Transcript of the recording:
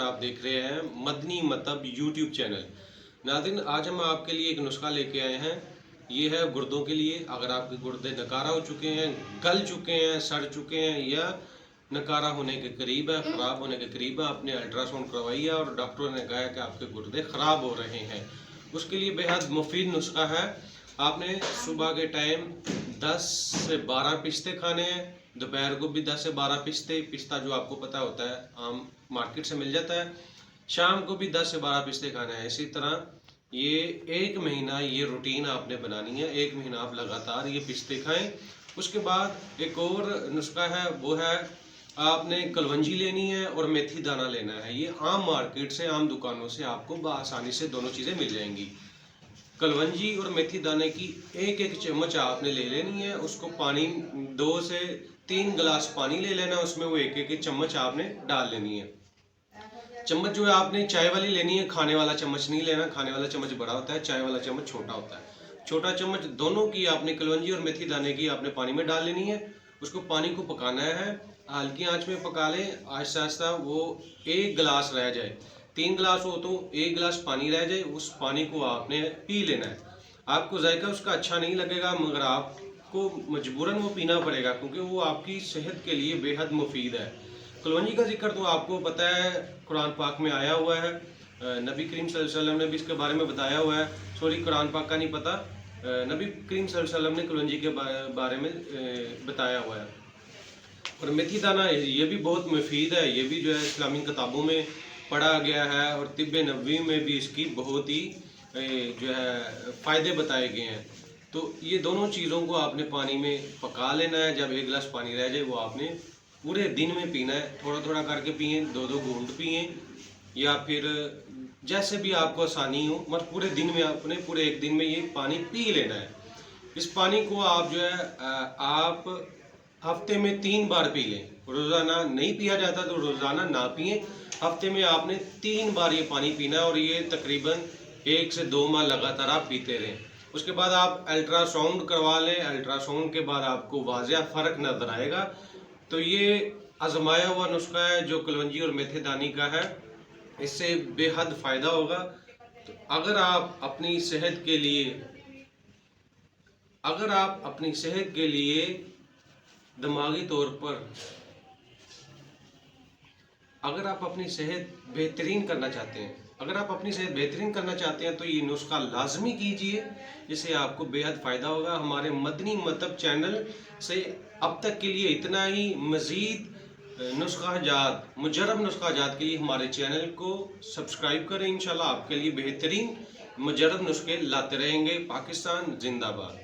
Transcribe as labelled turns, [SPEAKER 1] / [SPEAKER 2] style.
[SPEAKER 1] आप देख रहे हैं मदनी मतलब यूट्यूब चैनल। नाज़रीन, आज हम आपके लिए एक नुस्खा लेके आए हैं। ये है गुर्दों के लिए। अगर आपके गुर्दे नकारा हो चुके हैं, गल चुके हैं, सड़ चुके हैं या नकारा होने के करीब है, ख़राब होने के करीब है, आपने अल्ट्रासाउंड करवाई है और डॉक्टर ने कहा है कि आपके गुर्दे ख़राब हो रहे हैं, उसके लिए बेहद मुफीद नुस्खा है। आपने सुबह के टाइम 10 से 12 पिस्ते खाने हैं, दोपहर को भी 10 से 12 पिस्ता जो आपको पता होता है, आम मार्केट से मिल जाता है। शाम को भी 10 से 12 पिस्ते खाने हैं। इसी तरह ये 1 महीना ये रूटीन आपने बनानी है। 1 महीना आप लगातार ये पिस्ते खाएं। उसके बाद एक और नुस्खा है, वो है आपने कलवंजी लेनी है और मेथी दाना लेना है। ये आम मार्केट से, आम दुकानों से आपको आसानी से दोनों चीज़ें मिल जाएंगी। कलवंजी और मेथी दाने की एक एक चम्मच आपने ले लेनी है। उसको पानी 2 से 3 गिलास पानी ले लेना, उसमें वो एक एक चम्मच आपने डाल लेनी है। चम्मच जो है आपने चाय वाली लेनी है, खाने वाला चम्मच नहीं लेना। खाने वाला चम्मच बड़ा होता है, चाय वाला चम्मच छोटा होता है। छोटा चम्मच दोनों की आपने कलवंजी और मेथी दाने की आपने पानी में डाल लेनी है। उसको पानी को पकाना है, हल्की आंच में पका लें, आहिस्ता आहिस्ता। वो 1 गिलास रह जाए, 3 गिलास हो तो 1 गिलास पानी रह जाए, उस पानी को आपने पी लेना है। आपको जायका उसका अच्छा नहीं लगेगा, मगर आपको मजबूरन वो पीना पड़ेगा, क्योंकि वो आपकी सेहत के लिए बेहद मुफीद है। कलवंजी का जिक्र तो आपको पता है, कुरान पाक में आया हुआ है। नबी करीम सल्लल्लाहु अलैहि वसल्लम ने भी इसके बारे में बताया हुआ है। सॉरी, कुरान पाक का नहीं पता, नबी करीम सल्लल्लाहु अलैहि वसल्लम ने कलवंजी के बारे में बताया हुआ है। और मेथी दाना ये भी बहुत मुफीद है। ये भी जो है इस्लामी किताबों में पढ़ा गया है और तिब्बे नबवी में भी इसकी बहुत ही जो है फ़ायदे बताए गए हैं। तो ये दोनों चीज़ों को आपने पानी में पका लेना है। जब 1 गिलास पानी रह जाए, वो आपने पूरे दिन में पीना है। थोड़ा थोड़ा करके पिए, 2-2 घूंट पिए, या फिर जैसे भी आपको आसानी हो, मगर पूरे दिन में आपने पूरे 1 दिन में ये पानी पी लेना है। इस पानी को आप जो है आप हफ्ते में 3 बार पी लें। रोज़ाना नहीं पिया जाता तो रोज़ाना ना पिए। हफ्ते में आपने 3 बार ये पानी पीना है और ये तकरीबन 1 से 2 माह लगातार आप पीते रहें। उसके बाद आप अल्ट्रासाउंड करवा लें। अल्ट्रासाउंड के बाद आपको वाज़िया फ़र्क नज़र आएगा। तो ये आजमाया हुआ नुस्खा है जो कलवंजी और मेथी दानी का है। इससे बेहद फ़ायदा होगा। तो अगर आप अपनी सेहत के लिए दिमागी तौर पर, अगर आप अपनी सेहत बेहतरीन करना चाहते हैं, तो ये नुस्खा लाजमी कीजिए। इससे आपको बेहद फ़ायदा होगा। हमारे मदनी मतलब चैनल से अब तक के लिए इतना ही। मज़ीद नुस्खाजात, मुजरब नुस्खाजात के लिए हमारे चैनल को सब्सक्राइब करें। इंशाल्लाह आपके लिए बेहतरीन मुजरब नुस्खे लाते रहेंगे। पाकिस्तान जिंदाबाद।